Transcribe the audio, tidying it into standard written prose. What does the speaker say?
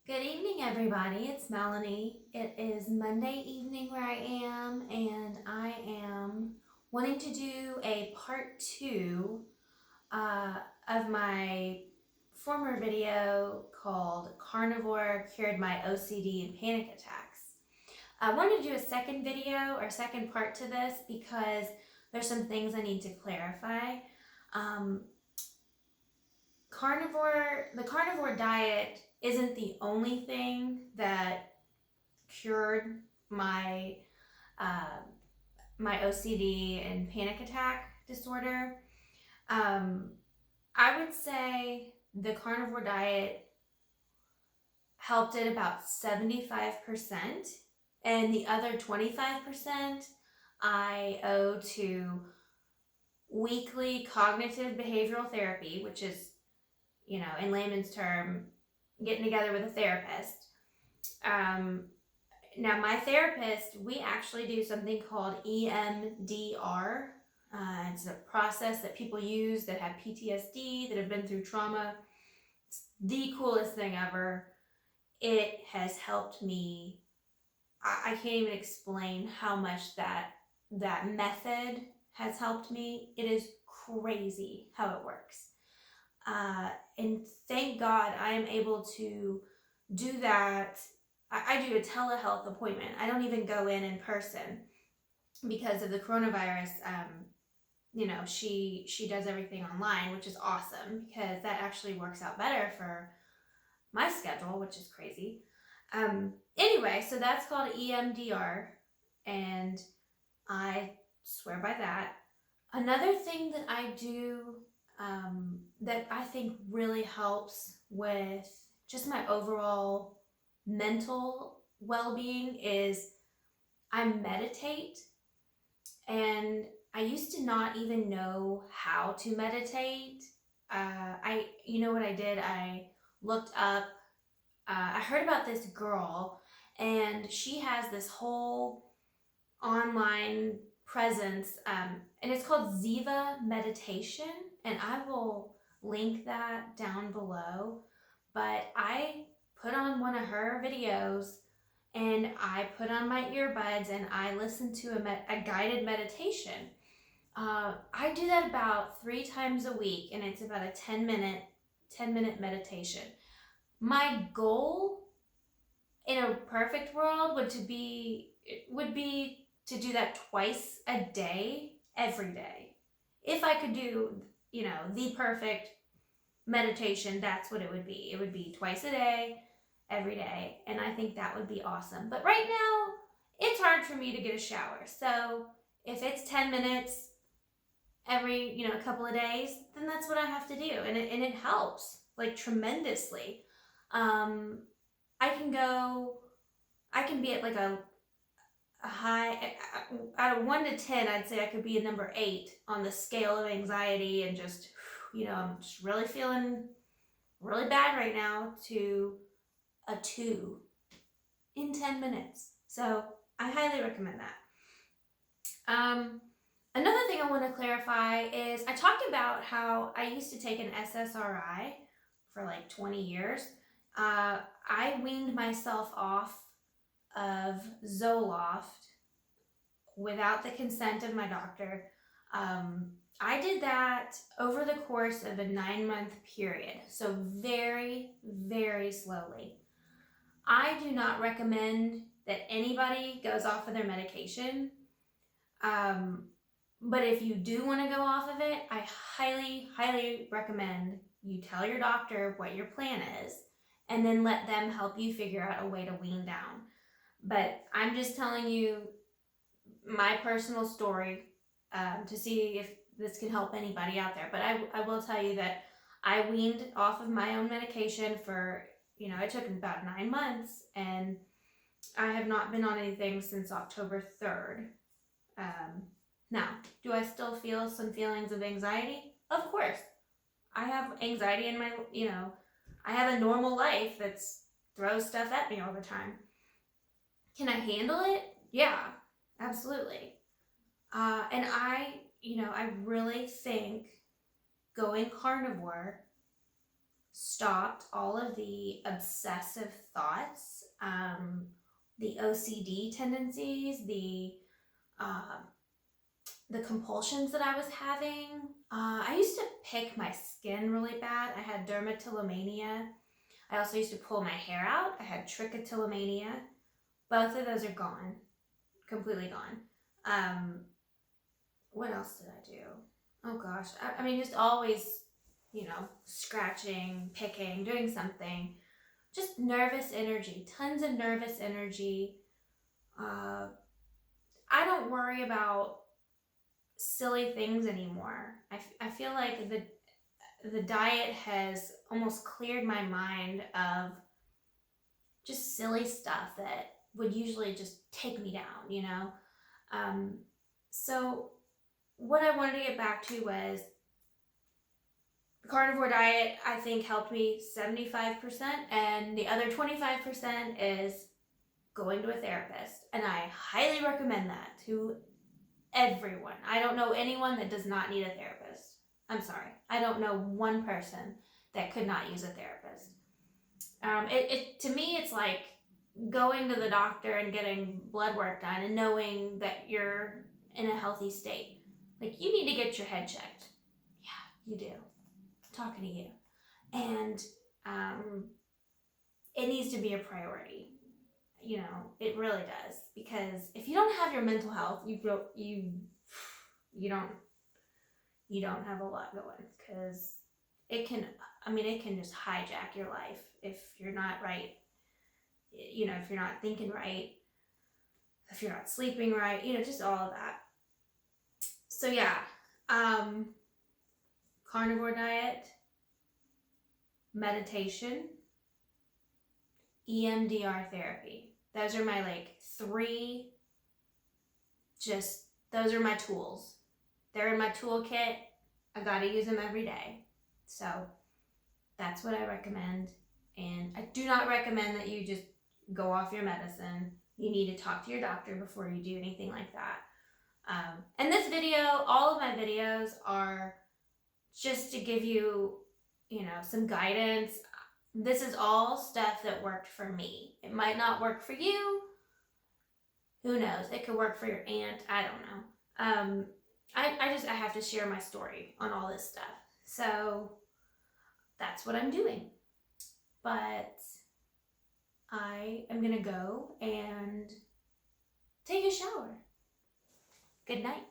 Good evening, everybody. It's Melanie. It is Monday evening where I am, and I am wanting to do a part two uh, of my former video called Carnivore Cured My OCD and Panic Attacks. I wanted to do a second video or second part to this because there's some things I need to clarify. Um, the carnivore diet isn't the only thing that cured my uh, my OCD and panic attack disorder. Um, I would say the carnivore diet helped it about 75%, and the other 25% I owe to weekly cognitive behavioral therapy, which is, in layman's term, getting together with a therapist. Um, Now, my therapist, we actually do something called EMDR. It's a process that people use that have PTSD, that have been through trauma. It's the coolest thing ever. It has helped me. I can't even explain how much that method has helped me. It is crazy how it works. And thank God I am able to do that. I do a telehealth appointment. I don't even go in person because of the coronavirus. She does everything online, which is awesome because that actually works out better for my schedule, which is crazy. Anyway, so that's called EMDR, and I swear by that. Another thing that I do that I think really helps with just my overall mental well-being is I meditate. And I used to not even know how to meditate. You know what I did? I looked up, I heard about this girl, and she has this whole online presence, and it's called Ziva Meditation, and I will link that down below. But I put on one of her videos and I put on my earbuds and I listen to a guided meditation. I do that about 3 times a week, and it's about a 10-minute meditation. My goal in a perfect world would be to do that twice a day, every day. If I could do, the perfect meditation, that's what it would be. It would be twice a day, every day, and I think that would be awesome. But right now, it's hard for me to get a shower. So if it's 10 minutes every, couple of days, then that's what I have to do. And it helps like tremendously. Um, I can go, I can be at like a high, out of 1 to 10, I'd say I could be a number 8 on the scale of anxiety, and just, I'm just really feeling really bad right now, to a 2 in 10 minutes. So I highly recommend that. Another thing I want to clarify is I talked about how I used to take an SSRI for like 20 years. I weaned myself off of Zoloft without the consent of my doctor. I did that over the course of a 9-month period, so very, very slowly. I do not recommend that anybody goes off of their medication. But if you do want to go off of it, I highly, highly recommend you tell your doctor what your plan is, and then let them help you figure out a way to wean down. But I'm just telling you my personal story, to see if this can help anybody out there. But I will tell you that I weaned off of my own medication for, it took about 9 months, and I have not been on anything since October 3rd. Now, do I still feel some feelings of anxiety? Of course. I have anxiety in my, I have a normal life that throws stuff at me all the time. Can I handle it? Yeah, absolutely. And I really think going carnivore stopped all of the obsessive thoughts, the OCD tendencies, the compulsions that I was having. I used to pick my skin really bad. I had dermatillomania. I also used to pull my hair out. I had trichotillomania. Both of those are gone, completely gone. What else did I do? Oh gosh, I mean, just always, scratching, picking, doing something. Just nervous energy, tons of nervous energy. I don't worry about silly things anymore. I feel like the diet has almost cleared my mind of just silly stuff that would usually just take me down. So what I wanted to get back to was the carnivore diet, I think, helped me 75%, and the other 25% is going to a therapist. And I highly recommend that to everyone. I don't know anyone that does not need a therapist. I'm sorry. I don't know one person that could not use a therapist. To me, it's like going to the doctor and getting blood work done and knowing that you're in a healthy state. Like, you need to get your head checked. Yeah, you do. I'm talking to you. And it needs to be a priority. It really does, because if you don't have your mental health, you don't have a lot going, because it can just hijack your life if you're not right. If you're not thinking right, if you're not sleeping right, just all of that. So yeah, carnivore diet, meditation, EMDR therapy. Those are my three, those are my tools. They're in my toolkit. I gotta use them every day. So that's what I recommend. And I do not recommend that you just go off your medicine. You need to talk to your doctor before you do anything like that. And this video, all of my videos are just to give you, some guidance. This is all stuff that worked for me. It might not work for you. Who knows? It could work for your aunt. I don't know. I have to share my story on all this stuff. So that's what I'm doing. But I am going to go and take a shower. Good night.